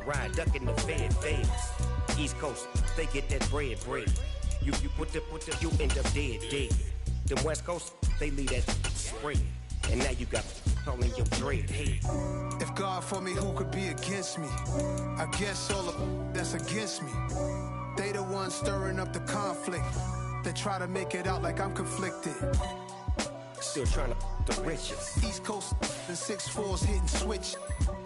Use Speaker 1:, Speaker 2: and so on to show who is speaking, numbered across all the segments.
Speaker 1: ride, ducking the feds. East Coast, they get that bread. You put the, you end up dead. Them West Coast, they leave that spread. And now you got all in your dread head.
Speaker 2: If God for me, who could be against me? I guess all of that's against me. They the ones stirring up the conflict. They try to make it out like I'm conflicted.
Speaker 1: Still trying to the riches.
Speaker 2: East Coast and 6'4s hitting switch.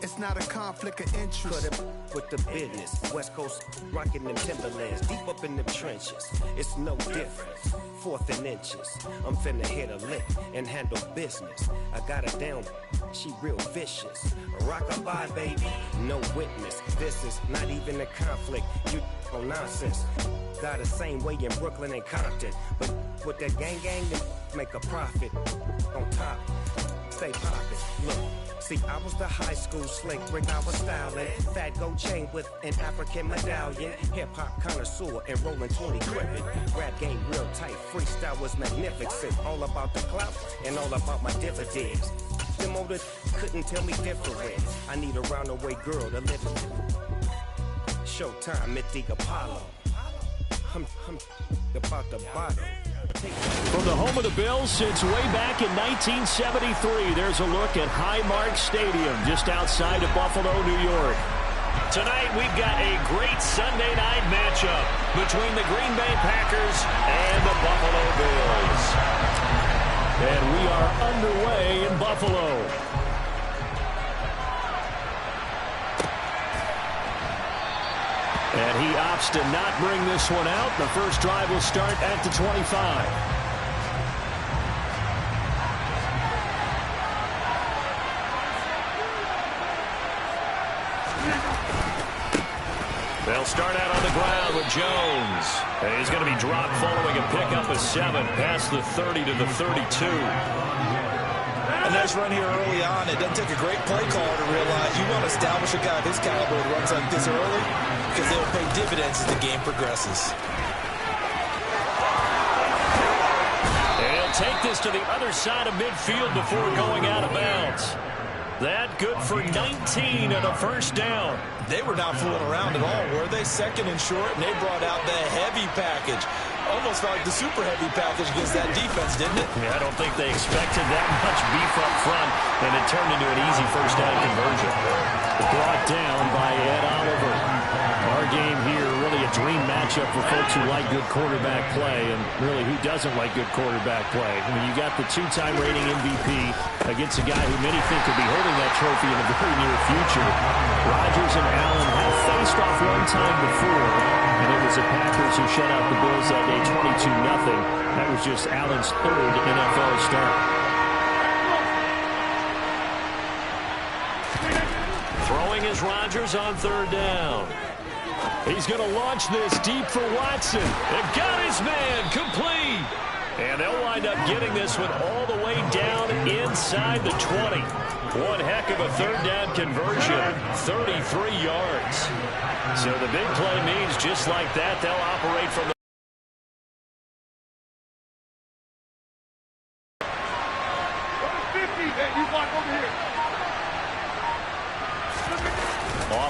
Speaker 2: It's not a conflict of interest.
Speaker 1: Cut up with the business. West Coast rocking them Timberlands, deep up in them trenches. It's no difference. 4th and inches. I'm finna hit a lick and handle business. I got her down, she real vicious. Rock-a-bye, baby, no witness. This is not even a conflict. You on nonsense. Got the same way in Brooklyn and Compton, but with that gang, then make a profit. On top, stay poppin'. Look. See, I was the high school slick Rick, I was styling. Fat gold chain with an African medallion. Hip-hop connoisseur and rolling 20 gripping. Rap game real tight, freestyle was magnificent. All about the clout and all about my dividends. Them older couldn't tell me different. I need a roundaway girl to live in. Showtime at the Apollo. I'm about the bottom.
Speaker 3: From the home of the Bills since way back in 1973, there's a look at Highmark Stadium just outside of Buffalo, New York. Tonight, we've got a great Sunday night matchup between the Green Bay Packers and the Buffalo Bills. And we are underway in Buffalo. And he opts to not bring this one out. The first drive will start at the 25. They'll start out on the ground with Jones. And he's going to be dropped following a pickup of 7 past the 30 to the 32.
Speaker 4: A nice run here early on. It doesn't take a great play caller to realize you want to establish a guy of his caliber who runs like this early, because they'll pay dividends as the game progresses.
Speaker 3: And he'll take this to the other side of midfield before going out of bounds. That good for 19 and a first down.
Speaker 4: They were not fooling around at all, were they? Second and short, and they brought out the heavy package. Almost like the super heavy package against that defense, didn't it?
Speaker 3: Yeah, I don't think they expected that much beef up front, and it turned into an easy first down conversion. Brought down by Ed Oliver. Our game here, really a dream matchup for folks who like good quarterback play, and really who doesn't like good quarterback play. I mean, you got the 2-time reigning MVP against a guy who many think could be holding that trophy in the very near future. Rodgers and Allen have faced off one time before, and it was the Packers who shut out the Bills that day 22-0. That was just Allen's 3rd NFL start. Throwing is Rodgers on 3rd down. He's going to launch this deep for Watson. They've got his man complete. And they'll wind up getting this one all the way down inside the 20. One heck of a 3rd down conversion, 33 yards. So the big play means just like that, they'll operate from the
Speaker 5: 50, you block over here.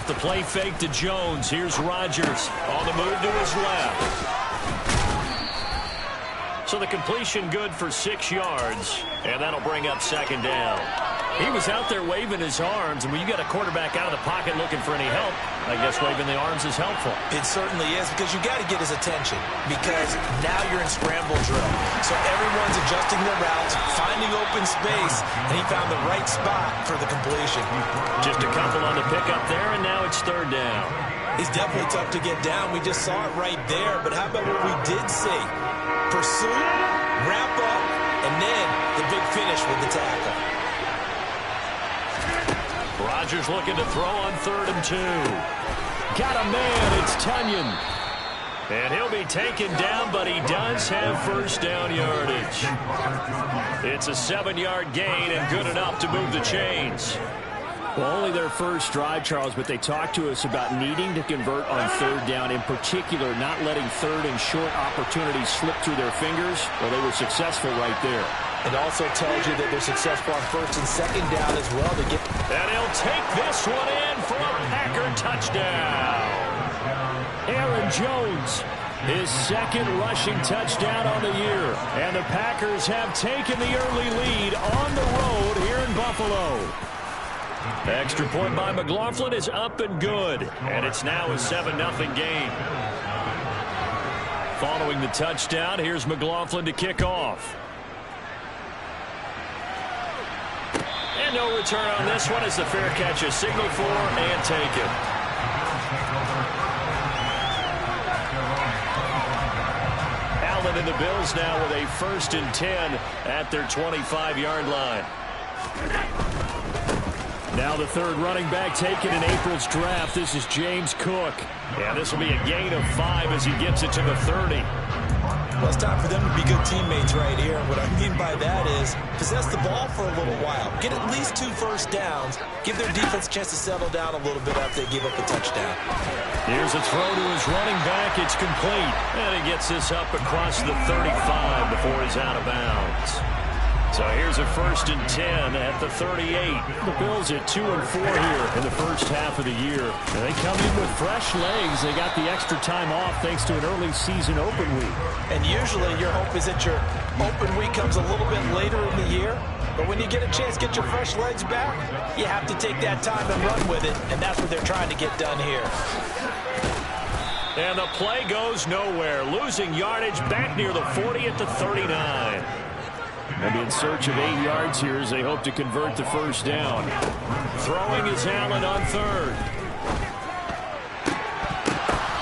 Speaker 3: off the play fake to Jones. Here's Rodgers on the move to his left. So the completion good for 6 yards, and that'll bring up 2nd down. He was out there waving his arms, and when you got a quarterback out of the pocket looking for any help, I guess waving the arms is helpful.
Speaker 4: It certainly is, because you got to get his attention, because now you're in scramble drill. So everyone's adjusting their routes, finding open space, and he found the right spot for the completion.
Speaker 3: Just a couple on the pickup there, and now it's 3rd down.
Speaker 4: He's definitely tough to get down. We just saw it right there, but how about what we did see? Pursuit, wrap up, and then the big finish with the tackle.
Speaker 3: Rodgers looking to throw on 3rd and 2. Got a man, it's Tunyon. And he'll be taken down, but he does have 1st down yardage. It's a 7-yard gain and good enough to move the chains. Well, only their first drive, Charles, but they talked to us about needing to convert on 3rd down, in particular not letting 3rd and short opportunities slip through their fingers. Well, they were successful right there.
Speaker 4: It also tells you that they're successful on 1st and 2nd down as well. And
Speaker 3: he'll take this one in for a Packer touchdown. Aaron Jones, his second rushing touchdown on the year. And the Packers have taken the early lead on the road here in Buffalo. Extra point by McLaughlin is up and good. And it's now a 7-0 game. Following the touchdown, here's McLaughlin to kick off. And no return on this one as the fair catch is signaled for and taken. Allen and the Bills now with a 1st and 10 at their 25-yard line. Now the third running back taken in April's draft. This is James Cook. Yeah, this will be a gain of 5 as he gets it to the 30.
Speaker 4: Well, it's time for them to be good teammates right here. What I mean by that is possess the ball for a little while. Get at least 2 first downs. Give their defense a chance to settle down a little bit after they give up a touchdown.
Speaker 3: Here's a throw to his running back. It's complete. And he gets this up across the 35 before he's out of bounds. So here's a 1st and 10 at the 38. The Bills at 2 and 4 here in the first half of the year. And they come in with fresh legs. They got the extra time off thanks to an early season open week.
Speaker 4: And usually your hope is that your open week comes a little bit later in the year. But when you get a chance to get your fresh legs back, you have to take that time and run with it. And that's what they're trying to get done here.
Speaker 3: And the play goes nowhere. Losing yardage back near the 40 at the 39. And in search of 8 yards here as they hope to convert the first down. Throwing is Allen on 3rd.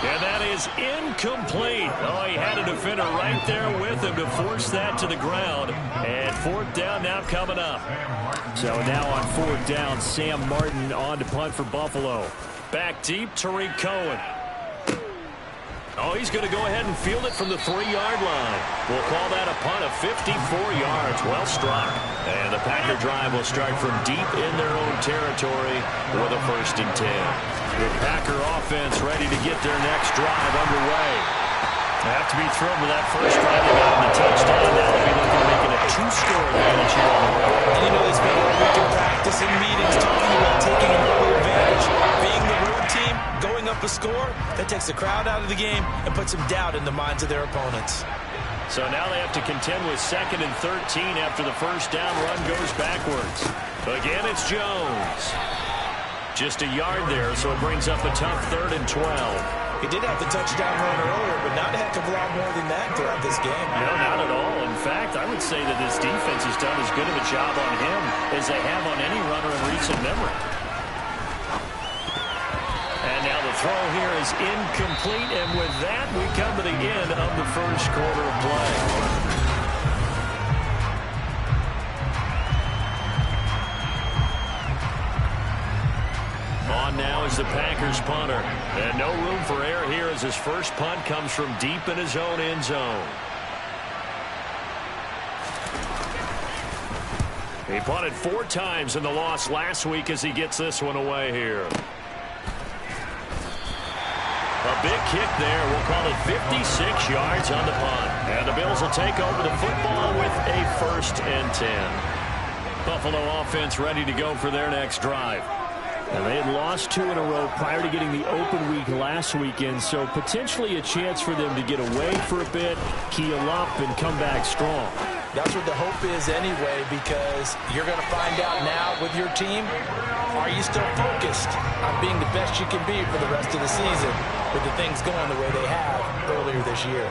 Speaker 3: And that is incomplete. Oh, he had a defender right there with him to force that to the ground. And 4th down now coming up. So now on 4th down, Sam Martin on to punt for Buffalo. Back deep, Tariq Cohen. Oh, he's going to go ahead and field it from the 3-yard line. We'll call that a punt of 54 yards. Well struck. And the Packer drive will start from deep in their own territory with a 1st and 10. The Packer offense ready to get their next drive underway. They have to be thrilled with that first drive they got on the touchdown. Now they'll be looking at making a 2-score advantage here on the road.
Speaker 4: And you know they spend all week in practice and meetings talking about taking an early advantage. Being the road team, going up a score, that takes the crowd out of the game and puts some doubt in the minds of their opponents.
Speaker 3: So now they have to contend with 2nd and 13 after the first down run goes backwards. Again, it's Jones. Just a yard there, so it brings up a tough 3rd and 12.
Speaker 4: He did have the touchdown run earlier, but not a heck of a lot more than that throughout this game.
Speaker 3: No, not at all. In fact, I would say that this defense has done as good of a job on him as they have on any runner in recent memory. And now the throw here is incomplete, and with that, we come to the end of the first quarter of play. On now is the Packers punter. And no room for error here as his first punt comes from deep in his own end zone. He punted 4 times in the loss last week as he gets this one away here. A big kick there. We'll call it 56 yards on the punt. And the Bills will take over the football with a 1st and 10. Buffalo offense ready to go for their next drive. And they had lost 2 in a row prior to getting the open week last weekend, so potentially a chance for them to get away for a bit, keel up, and come back strong.
Speaker 4: That's what the hope is anyway, because you're going to find out now with your team, are you still focused on being the best you can be for the rest of the season with the things going the way they have earlier this year?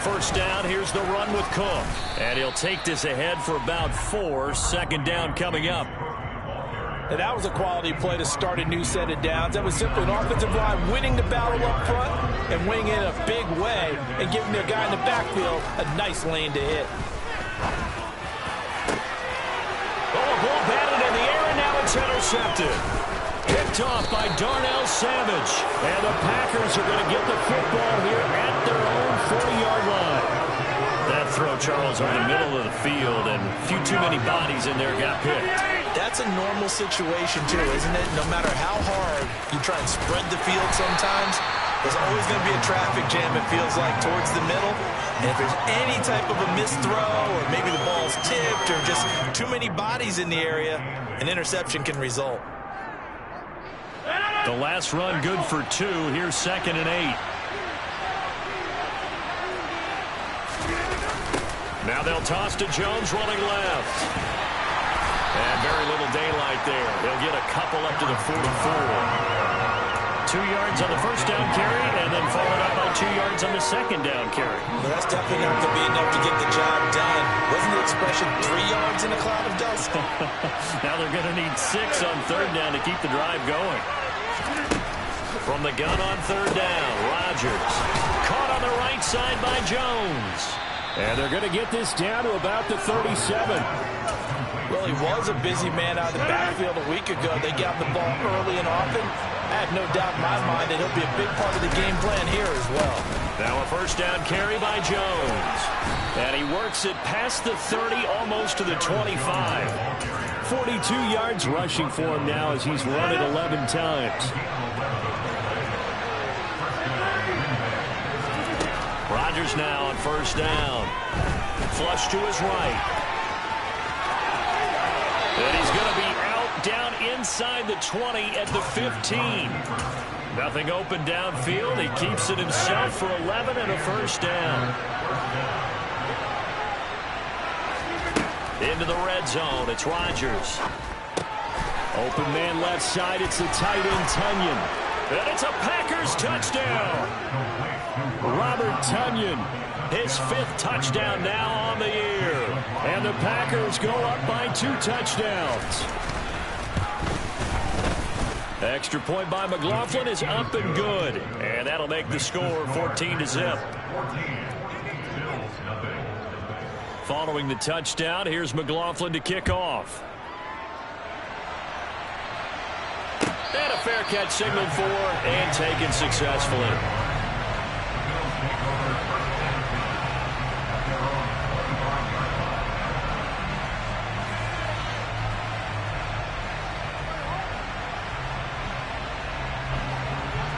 Speaker 3: First down, here's the run with Cook. And he'll take this ahead for about 4. 2nd down coming up.
Speaker 4: And that was a quality play to start a new set of downs. That was simply an offensive line winning the battle up front and winning in a big way and giving their guy in the backfield a nice lane to hit.
Speaker 3: Oh, ball batted in the air, and now it's intercepted. Picked off by Darnell Savage. And the Packers are going to get the football here at their own 40-yard line. That throw, Charles, over the middle of the field, and a few too many bodies in there got picked.
Speaker 4: That's a normal situation, too, isn't it? No matter how hard you try and spread the field sometimes, There's always going to be a traffic jam, it feels like, towards the middle. And if there's any type of a missed throw or maybe the ball's tipped or just too many bodies in the area, an interception can result.
Speaker 3: The last run good for 2. Here's 2nd and 8. Now they'll toss to Jones running left. And very little daylight there. They'll get a couple up to the 44. 2 yards on the first down carry, and then followed up by 2 yards on the second down carry.
Speaker 4: Well, that's definitely not going to be enough to get the job done. Wasn't the expression 3 yards in a cloud of dust?
Speaker 3: Now they're going to need 6 on 3rd down to keep the drive going. From the gun on 3rd down, Rodgers. Caught on the right side by Jones. And they're going to get this down to about the 37.
Speaker 4: Well, he was a busy man out of the backfield a week ago. They got the ball early and often. I have no doubt in my mind that he'll be a big part of the game plan here as well.
Speaker 3: Now a first down carry by Jones. And he works it past the 30, almost to the 25. 42 yards rushing for him now as he's run it 11 times. Rodgers now on first down. Flush to his right. And he's going to be out down inside the 20 at the 15. Nothing open downfield. He keeps it himself for 11 and a first down. Into the red zone. It's Rodgers. Open man left side. It's the tight end Tonyan. And it's a Packers touchdown. Robert Tonyan, his 5th touchdown now on the year. And the Packers go up by 2 touchdowns. Extra point by McLaughlin is up and good. And that'll make the score 14-0. Following the touchdown, here's McLaughlin to kick off. And a fair catch signaled for and taken successfully.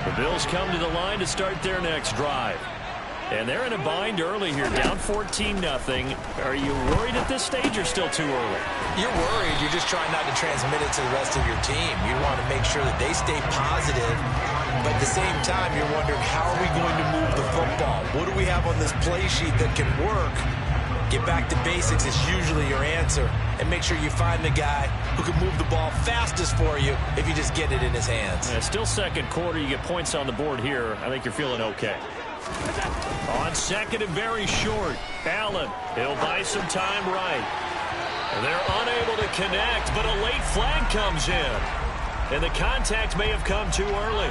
Speaker 3: The Bills come to the line to start their next drive. And they're in a bind early here, down 14-0. Are you worried at this stage or still too early?
Speaker 4: You're worried. You're just trying not to transmit it to the rest of your team. You want to make sure that they stay positive. But at the same time, you're wondering, how are we going to move the football? What do we have on this play sheet that can work? Get back to basics is usually your answer. And make sure you find the guy who can move the ball fastest for you if you just get it in his hands.
Speaker 3: Yeah, still second quarter. You get points on the board here. I think you're feeling okay. On second and very short, Allen. He'll buy some time right. They're unable to connect, but a late flag comes in. And the contact may have come too early.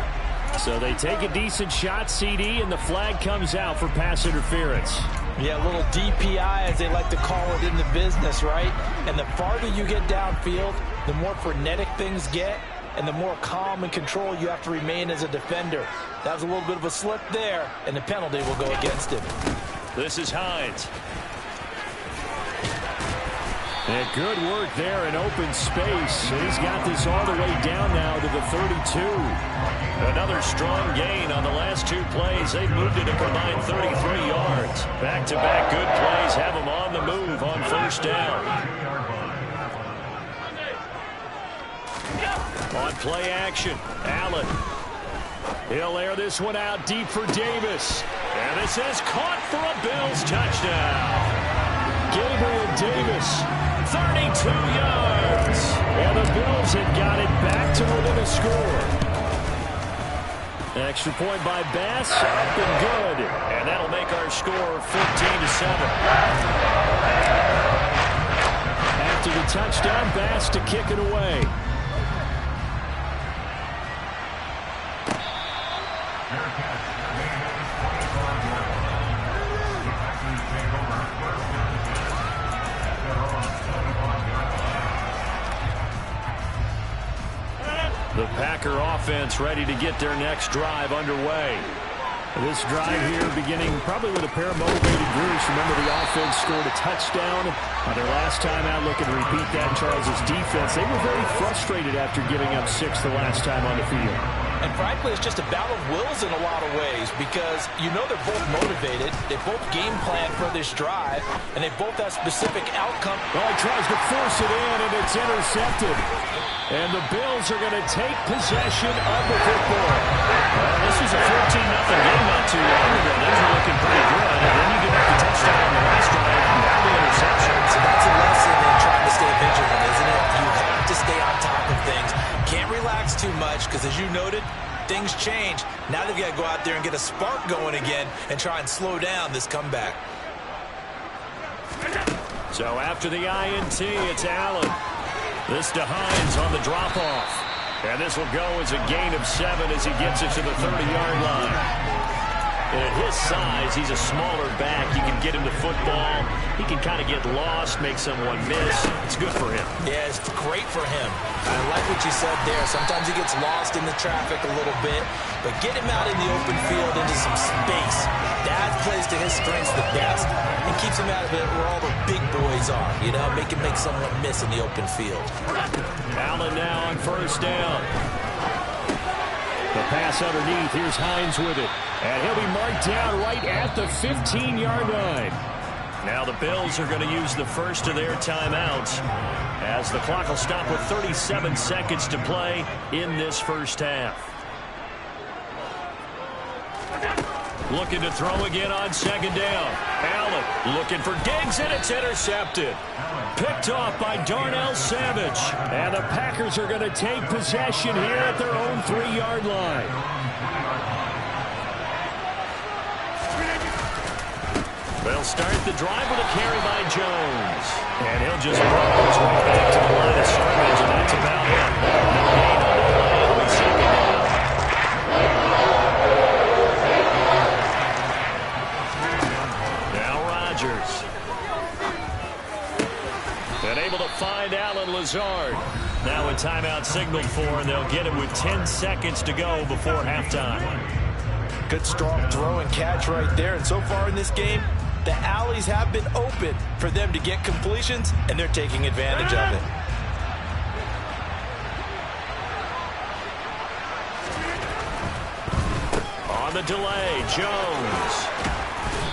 Speaker 3: So they take a decent shot, CD, and the flag comes out for pass interference.
Speaker 4: Yeah, a little DPI, as they like to call it in the business, right? And the farther you get downfield, the more frenetic things get, and the more calm and control you have to remain as a defender. That was a little bit of a slip there, and the penalty will go against him.
Speaker 3: This is Hines. And good work there in open space. And he's got this all the way down now to the 32. Another strong gain on the last 2 plays. They've moved it a combined 33 yards. Back-to-back good plays have them on the move on first down. On play action, Allen. He'll air this one out deep for Davis. And this is caught for a Bills touchdown. Gabriel Davis, 32 yards. And the Bills had got it back to within a score. Extra point by Bass, up and good. And that'll make our score 14-7. After the touchdown, Bass to kick it away. The Packer offense ready to get their next drive underway. This drive here beginning probably with a pair of motivated Bruce. Remember, the offense scored a touchdown Their last time out, looking to repeat that, Charles's defense. They were very frustrated after giving up 6 the last time on the field.
Speaker 4: And frankly, it's just a battle of wills in a lot of ways because you know they're both motivated. They both game plan for this drive, and they both have specific outcome.
Speaker 3: Well, he tries to force it in, and it's intercepted. And the Bills are going to take possession of the football. Well, this was a 14-0 game not too long ago. Those are looking pretty good. And then you get up the touchdown on the last drive and now the interception.
Speaker 4: So that's a lesson in trying to stay vigilant, isn't it? You have to stay on top of things. Can't relax too much because, as you noted, things change. Now they've got to go out there and get a spark going again and try and slow down this comeback.
Speaker 3: So after the INT, it's Allen. This to Hines on the drop-off. And this will go as a gain of 7 as he gets it to the 30-yard line. And at his size, he's a smaller back. You can get him the football. He can kind of get lost, make someone miss. It's good for him.
Speaker 4: Yeah, it's great for him. I like what you said there. Sometimes he gets lost in the traffic a little bit, but get him out in the open field into some space. That plays to his strengths the best and keeps him out of it where all the big boys are. You know, make him make someone miss in the open field.
Speaker 3: Allen now on first down. The pass underneath. Here's Hines with it. And he'll be marked down right at the 15-yard line. Now the Bills are going to use the first of their timeouts as the clock will stop with 37 seconds to play in this first half. Looking to throw again on second down. Allen looking for Diggs, and it's intercepted. Picked off by Darnell Savage. And the Packers are going to take possession here at their own 3-yard line. They'll start the drive with a carry by Jones. And he'll just roll his way back to the line of scrimmage, and that's about it. No gain on the play. It'll be second down. Now Rodgers. And able to find Allen Lazard. Now a timeout signaled for, and they'll get it with 10 seconds to go before halftime.
Speaker 4: Good strong throw and catch right there. And so far in this game, the alleys have been open for them to get completions, and they're taking advantage of it.
Speaker 3: On the delay, Jones.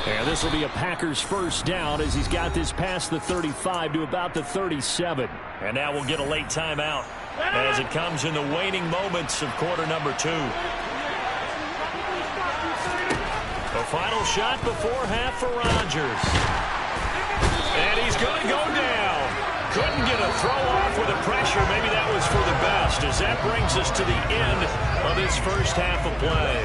Speaker 3: And this will be a Packers first down as he's got this past the 35 to about the 37. And now we'll get a late timeout as it comes in the waning moments of quarter number 2. The final shot before half for Rodgers. And he's going to go down. Couldn't get a throw off with the pressure. Maybe that was for the best, as that brings us to the end of this first half of play.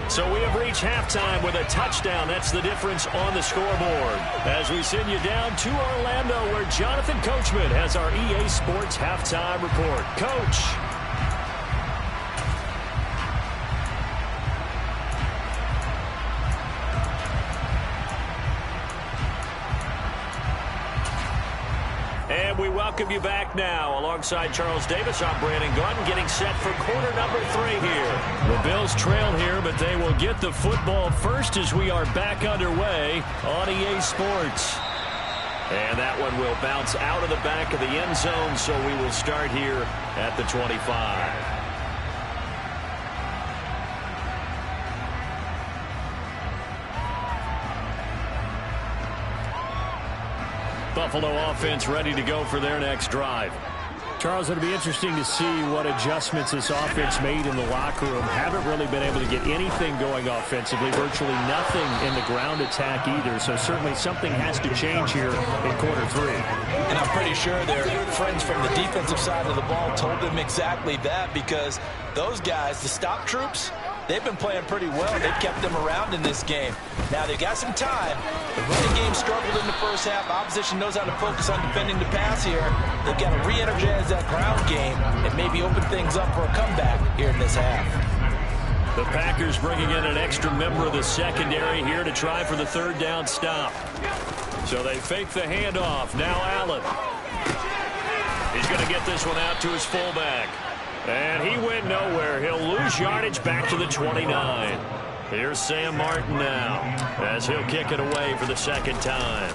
Speaker 3: So we have reached halftime with a touchdown. That's the difference on the scoreboard. As we send you down to Orlando, where Jonathan Coachman has our EA Sports halftime report. Coach. And we welcome you back now. Alongside Charles Davis, I'm Brandon Gaudin, getting set for quarter number 3 here. The Bills trail here, but they will get the football first as we are back underway on EA Sports. And that one will bounce out of the back of the end zone, so we will start here at the 25. Buffalo offense ready to go for their next drive. Charles, it'll be interesting to see what adjustments this offense made in the locker room. Haven't really been able to get anything going offensively, virtually nothing in the ground attack either. So certainly something has to change here in quarter 3.
Speaker 4: And I'm pretty sure their friends from the defensive side of the ball told them exactly that, because those guys, the stop troops, they've been playing pretty well. They've kept them around in this game. Now, they've got some time. The running game struggled in the first half. Opposition knows how to focus on defending the pass here. They've got to re-energize that ground game and maybe open things up for a comeback here in this half.
Speaker 3: The Packers bringing in an extra member of the secondary here to try for the third down stop. So they fake the handoff. Now Allen. He's going to get this one out to his fullback. And he went nowhere. He'll lose yardage back to the 29. Here's Sam Martin now as he'll kick it away for the second time.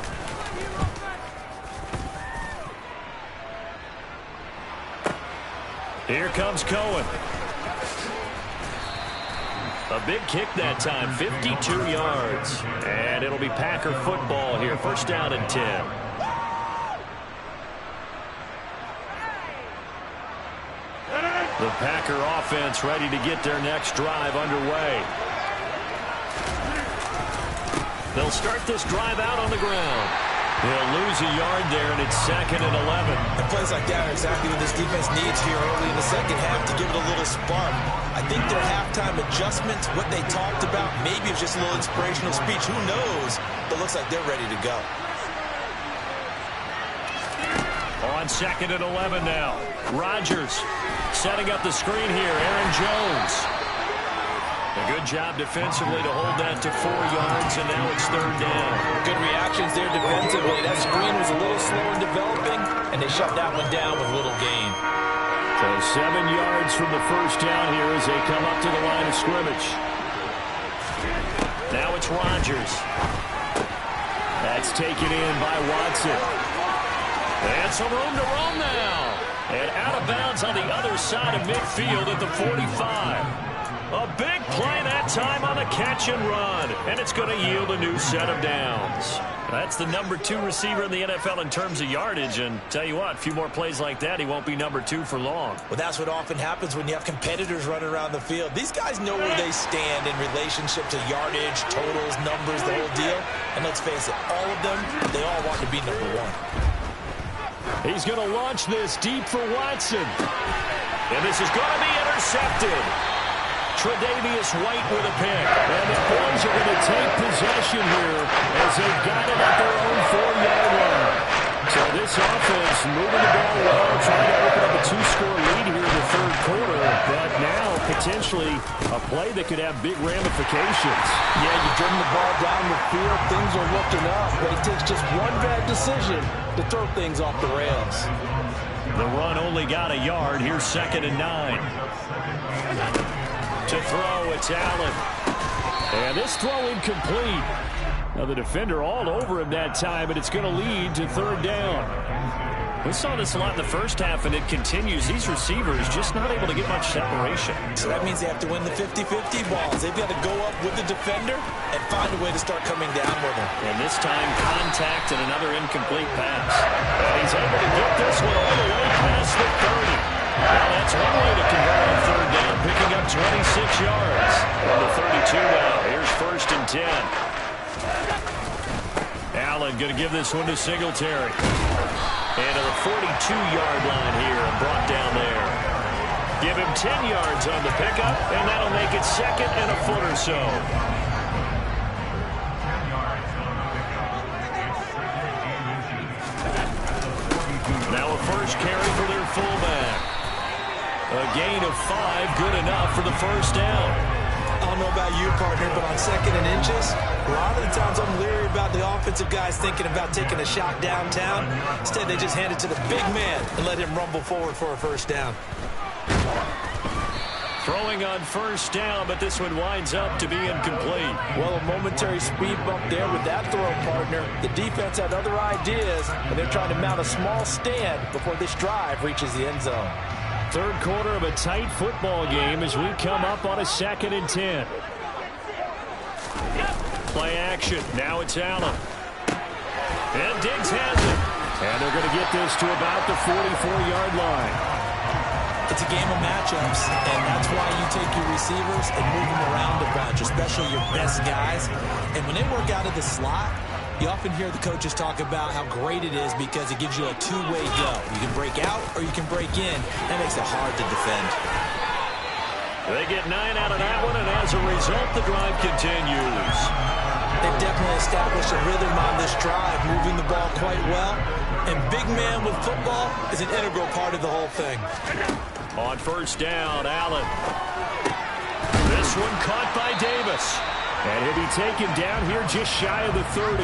Speaker 3: Here comes Cohen. A big kick that time, 52 yards. And it'll be Packer football here. First down and 10. The Packer offense ready to get their next drive underway. They'll start this drive out on the ground. They'll lose a yard there, and it's 2nd and 11.
Speaker 4: And plays like that are exactly what this defense needs here early in the second half to give it a little spark. I think their halftime adjustments, what they talked about, maybe it's just a little inspirational speech. Who knows? But looks like they're ready to go.
Speaker 3: On 2nd and 11 now. Rodgers setting up the screen here. Aaron Jones. A good job defensively to hold that to 4 yards, and now it's 3rd down.
Speaker 4: Good reactions there defensively. That screen was a little slow in developing, and they shut that one down with little gain.
Speaker 3: So 7 yards from the first down here as they come up to the line of scrimmage. Now it's Rodgers. That's taken in by Watson. And some room to run now. And out of bounds on the other side of midfield at the 45. A big play that time on the catch and run. And it's going to yield a new set of downs. That's the number 2 receiver in the NFL in terms of yardage. And tell you what, a few more plays like that, he won't be number 2 for long.
Speaker 4: Well, that's what often happens when you have competitors running around the field. These guys know where they stand in relationship to yardage, totals, numbers, the whole deal. And let's face it, all of them, they all want to be number 1.
Speaker 3: He's going to launch this deep for Watson. And this is going to be intercepted. Tre'Davious White with a pick. And the boys are going to take possession here as they've got it at their own 4-yard line. So this offense moving the ball well, trying to open up a 2-score lead here in the 3rd quarter. But now potentially a play that could have big ramifications.
Speaker 4: Yeah, you bring the ball down the field, things are looking up, but it takes just one bad decision to throw things off the rails.
Speaker 3: The run only got a yard. Here's 2nd and 9. To throw, it's Allen. And this throw incomplete. Now the defender all over him that time, but it's going to lead to 3rd down. We saw this a lot in the first half, and it continues. These receivers just not able to get much separation.
Speaker 4: So that means they have to win the 50-50 balls. They've got to go up with the defender and find a way to start coming down with him.
Speaker 3: And this time, contact and another incomplete pass. And he's able to get this one all the way past the 30. Well, that's one way to convert on 3rd down, picking up 26 yards. On the 32 now. Here's 1st and 10. Allen going to give this one to Singletary. And to the 42-yard line here and brought down there. Give him 10 yards on the pickup, and that'll make it 2nd and a foot or so. Now a first carry for their fullback. A gain of 5, good enough for the first down.
Speaker 4: I don't know about you, partner, but on 2nd and inches, a lot of the times I'm leery about the offensive guys thinking about taking a shot downtown. Instead, they just hand it to the big man and let him rumble forward for a first down.
Speaker 3: Throwing on first down, but this one winds up to be incomplete.
Speaker 4: Well, a momentary speed bump there with that throw, partner. The defense had other ideas, and they're trying to mount a small stand before this drive reaches the end zone.
Speaker 3: 3rd quarter of a tight football game as we come up on a 2nd and 10. Play action. Now it's Allen. And Diggs has it. And they're going to get this to about the 44-yard line.
Speaker 4: It's a game of matchups, and that's why you take your receivers and move them around a bunch, especially your best guys. And when they work out of the slot, you often hear the coaches talk about how great it is because it gives you a 2-way go. You can break out or you can break in. That makes it hard to defend.
Speaker 3: They get 9 out of that one, and as a result, the drive continues.
Speaker 4: They've definitely established a rhythm on this drive, moving the ball quite well. And big man with football is an integral part of the whole thing.
Speaker 3: On first down, Allen. This one caught by Davis. And he'll be taken down here just shy of the 30.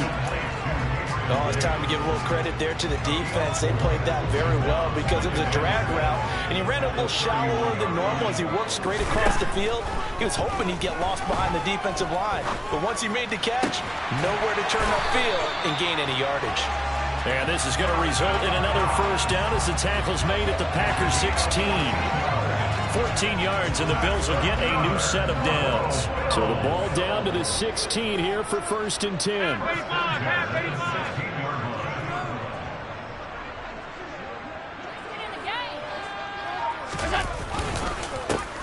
Speaker 4: Oh, it's time to give a little credit there to the defense. They played that very well because it was a drag route, and he ran a little shallower than normal as he worked straight across the field. He was hoping he'd get lost behind the defensive line. But once he made the catch, nowhere to turn upfield and gain any yardage.
Speaker 3: And this is going to result in another first down as the tackle's made at the Packers 16. 14 yards, and the Bills will get a new set of downs. So the ball down to the 16 here for 1st and 10.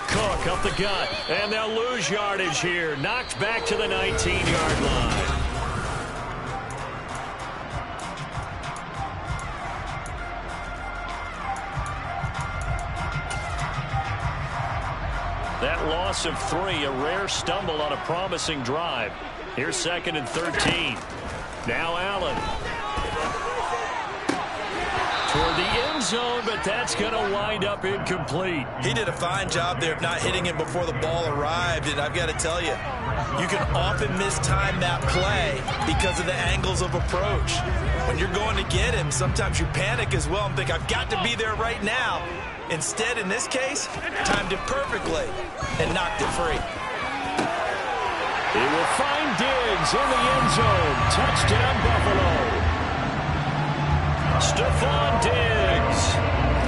Speaker 3: Cook up the gut, and they'll lose yardage here. Knocked back to the 19-yard line. That loss of 3, a rare stumble on a promising drive. Here's 2nd and 13. Now Allen. Toward the end zone, but that's going to wind up incomplete.
Speaker 4: He did a fine job there of not hitting him before the ball arrived, and I've got to tell you, you can often mistime that play because of the angles of approach. When you're going to get him, sometimes you panic as well and think, I've got to be there right now. Instead, in this case, timed it perfectly and knocked it free.
Speaker 3: He will find Diggs in the end zone. Touchdown, Buffalo. Stephon Diggs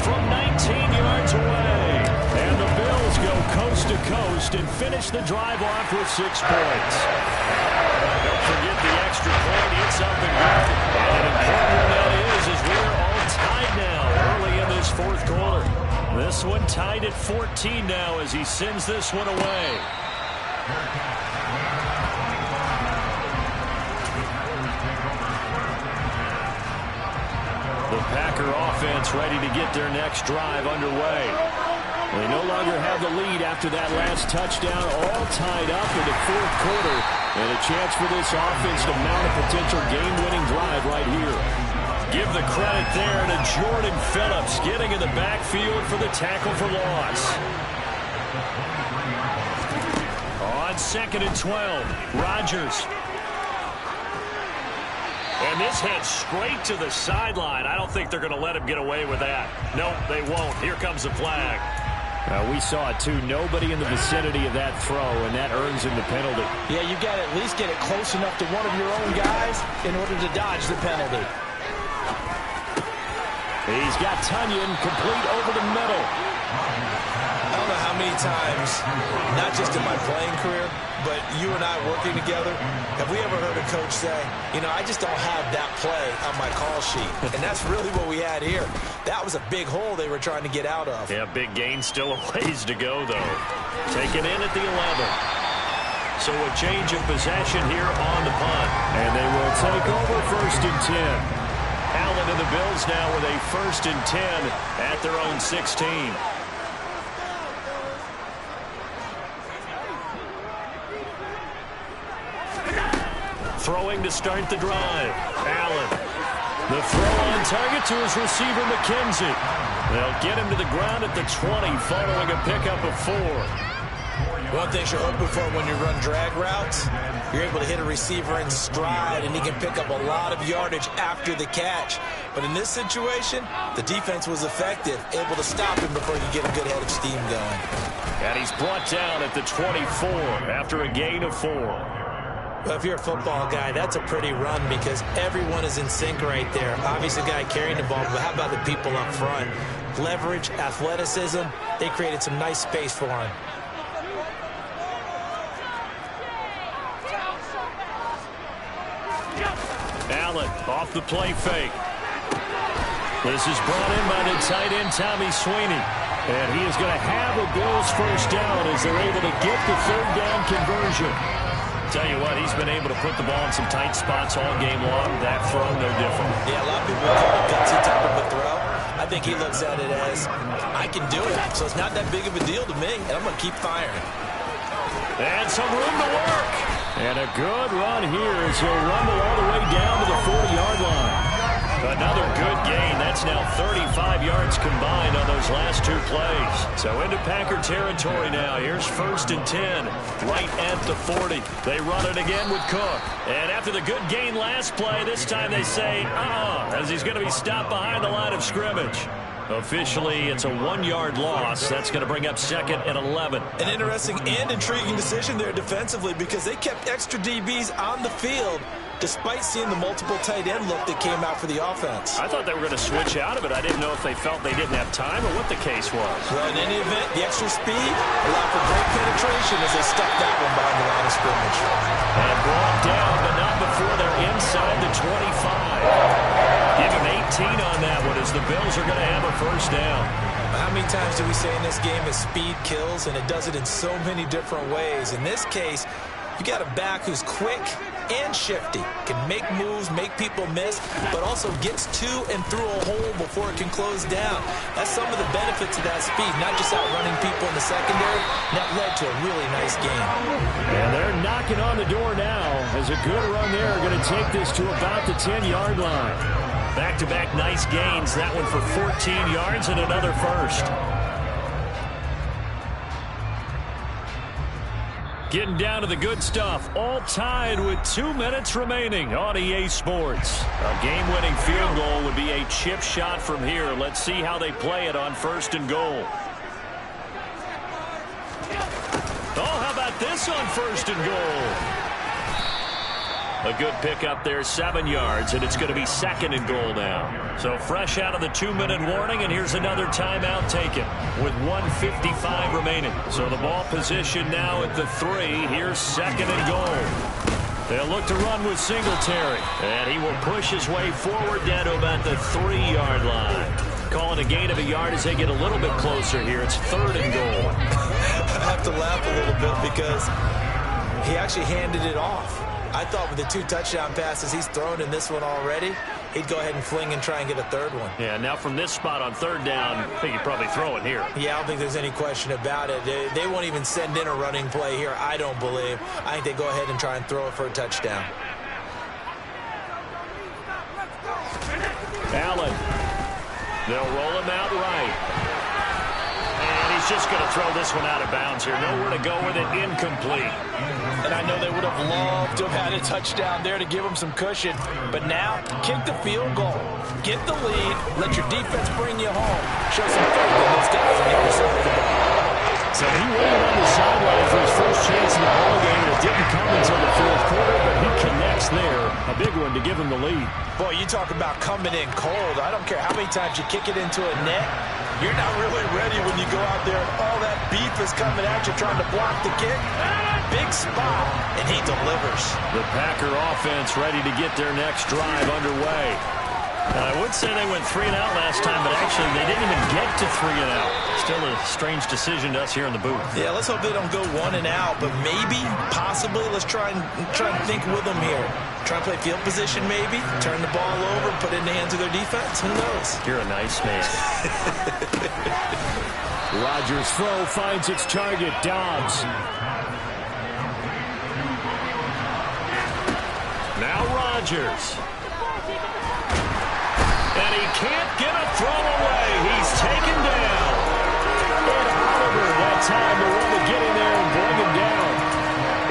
Speaker 3: from 19 yards away. And the Bills go coast to coast and finish the drive off with 6 points. Don't forget the extra point. It's up and good. And an important one that is we're all tied now early in this 4th quarter. This one tied at 14 now as he sends this one away. The Packer offense ready to get their next drive underway. They no longer have the lead after that last touchdown, all tied up in the 4th quarter, and a chance for this offense to mount a potential game-winning drive right here. Give the credit there to Jordan Phillips getting in the backfield for the tackle for loss. On 2nd and 12, Rodgers. And this heads straight to the sideline. I don't think they're going to let him get away with that. No, they won't. Here comes the flag. We saw it, too. Nobody in the vicinity of that throw, and that earns him the penalty.
Speaker 4: Yeah, you got to at least get it close enough to one of your own guys in order to dodge the penalty.
Speaker 3: He's got Tunyon complete over the middle.
Speaker 4: I don't know how many times, not just in my playing career, but you and I working together, have we ever heard a coach say, you know, I just don't have that play on my call sheet. And that's really what we had here. That was a big hole they were trying to get out of.
Speaker 3: Yeah, big gain, still a ways to go, though. Taken in at the 11. So a change of possession here on the punt. And they will take over 1st and 10. Allen and the Bills now with a 1st and 10 at their own 16. Throwing to start the drive. Allen. The throw on target to his receiver, McKenzie. They'll get him to the ground at the 20 following a pickup of 4.
Speaker 4: One thing you're hoping for when you run drag routes, you're able to hit a receiver in stride, and he can pick up a lot of yardage after the catch. But in this situation, the defense was effective, able to stop him before you get a good head of steam going.
Speaker 3: And he's brought down at the 24 after a gain of 4.
Speaker 4: Well, if you're a football guy, that's a pretty run because everyone is in sync right there. Obviously, the guy carrying the ball, but how about the people up front? Leverage, athleticism, they created some nice space for him.
Speaker 3: Allen off the play fake. This is brought in by the tight end, Tommy Sweeney. And he is going to have a Bills first down as they're able to get the 3rd down conversion. Tell you what, he's been able to put the ball in some tight spots all game long. That throw, no different.
Speaker 4: Yeah, a lot of people call it gutsy type of a throw. I think he looks at it as, I can do it. So it's not that big of a deal to me, and I'm going to keep firing.
Speaker 3: And some room to work. And a good run here as he'll rumble all the way down to the 40-yard line. Another good gain. That's now 35 yards combined on those last 2 plays. So into Packer territory now. Here's 1st and 10, right at the 40. They run it again with Cook. And after the good gain last play, this time they say, as he's going to be stopped behind the line of scrimmage. Officially, it's a 1-yard loss. That's going to bring up 2nd and 11.
Speaker 4: An interesting and intriguing decision there defensively because they kept extra DBs on the field despite seeing the multiple tight end look that came out for the offense.
Speaker 3: I thought they were going to switch out of it. I didn't know if they felt they didn't have time or what the case was.
Speaker 4: Well, in any event, the extra speed allowed for great penetration as they stuck that one behind the line of scrimmage.
Speaker 3: And brought down, but not before they're inside the 25. Give him 18 on that one as the Bills are going to have a first down.
Speaker 4: How many times do we say in this game that speed kills, and it does it in so many different ways? In this case, you got a back who's quick and shifty, can make moves, make people miss, but also gets to and through a hole before it can close down. That's some of the benefits of that speed, not just outrunning people in the secondary. That led to a really nice game.
Speaker 3: And they're knocking on the door now as a good run there are going to take this to about the 10-yard line. Back-to-back nice gains, that one for 14 yards and another first. Getting down to the good stuff, all tied with 2 minutes remaining on EA Sports. A game-winning field goal would be a chip shot from here. Let's see how they play it on 1st and goal. Oh, how about this on 1st and goal? A good pickup there, 7 yards, and it's going to be 2nd and goal now. So fresh out of the 2-minute warning, and here's another timeout taken with 1:55 remaining. So the ball position now at the 3. Here's 2nd and goal. They'll look to run with Singletary, and he will push his way forward down to about the 3-yard line. Calling a gain of a yard as they get a little bit closer here. It's 3rd and goal.
Speaker 4: I have to laugh a little bit because he actually handed it off. I thought with the 2 touchdown passes he's thrown in this one already, he'd go ahead and fling and try and get a 3rd one.
Speaker 3: Yeah, now from this spot on 3rd down, I think he'd probably throw it here.
Speaker 4: Yeah, I don't think there's any question about it. They won't even send in a running play here, I don't believe. I think they go ahead and try and throw it for a touchdown.
Speaker 3: Allen. They'll roll him out right. And he's just going to throw this one out of bounds here. Nowhere to go with it, incomplete.
Speaker 4: And I know they would have loved to have had a touchdown there to give them some cushion. But now, kick the field goal. Get the lead. Let your defense bring you home. Show some faith in those guys on the other side of the ball.
Speaker 3: So he waited on the sideline for his first chance in the ballgame, and it didn't come until the 4th quarter, but he connects there. A big one to give him the lead.
Speaker 4: Boy, you talk about coming in cold. I don't care how many times you kick it into a net. You're not really ready when you go out there and all that beef is coming at you trying to block the kick. Big spot, and he delivers.
Speaker 3: The Packer offense ready to get their next drive underway. I would say they went 3 and out last time, but actually they didn't even get to 3 and out. Still a strange decision to us here in the booth.
Speaker 4: Yeah, let's hope they don't go 1 and out, but maybe, possibly, let's try and think with them here. Try and play field position maybe, turn the ball over, put it in the hands of their defense. Who knows?
Speaker 3: You're a nice man. Rodgers' throw finds its target, Dobbs. Now Rodgers. And he can't get a throw away. He's taken down. Ed Oliver that time to want to get in there and bring him down.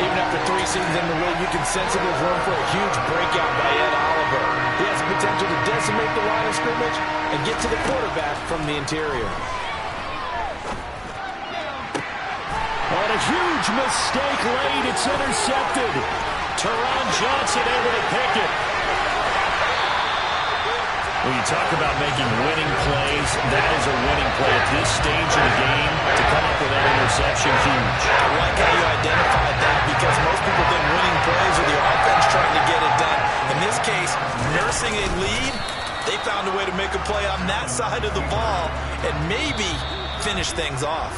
Speaker 4: Even after 3 seasons in the league, you can sense there's room for a huge breakout by Ed Oliver. He has the potential to decimate the line of scrimmage and get to the quarterback from the interior.
Speaker 3: On a huge mistake late, it's intercepted. Teron Johnson able to pick it. When you talk about making winning plays, that is a winning play at this stage of the game. To come up with that interception, huge.
Speaker 4: I like how you identified that because most people think winning plays are the offense trying to get it done. In this case, nursing a lead, they found a way to make a play on that side of the ball and maybe finish things off.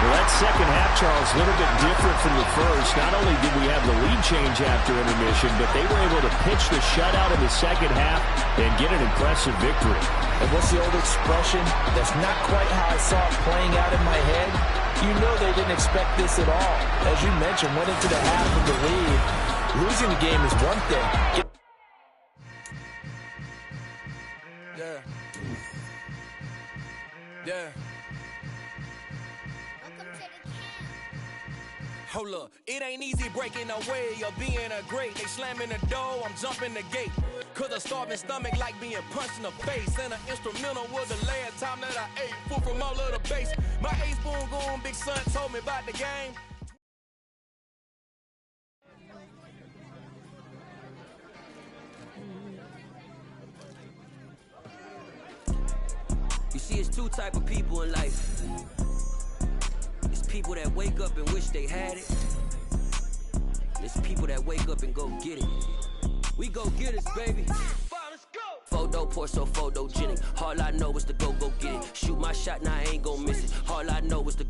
Speaker 3: Well, that second half, Charles, a little bit different from the first. Not only did we have the lead change after intermission, but they were able to pitch the shutout in the second half and get an impressive victory.
Speaker 4: And what's the old expression? That's not quite how I saw it playing out in my head. You know they didn't expect this at all. As you mentioned, went into the half of the lead. Losing the game is one thing.
Speaker 6: Yeah. Hold up, it ain't easy breaking away or being a great. They slamming the door, I'm jumping the gate. Cause a starving stomach like being punched in the face. And an instrumental was the last time that I ate food from all of the base. My ace spoon going, big son told me about the game.
Speaker 7: You see, it's two type of people in life. It's people that wake up and wish they had it. It's people that wake up and go get it. We go get it, baby. Photo, pour so photogenic. All I know is to go get it. Shoot my shot, now I ain't gon' miss it. Hard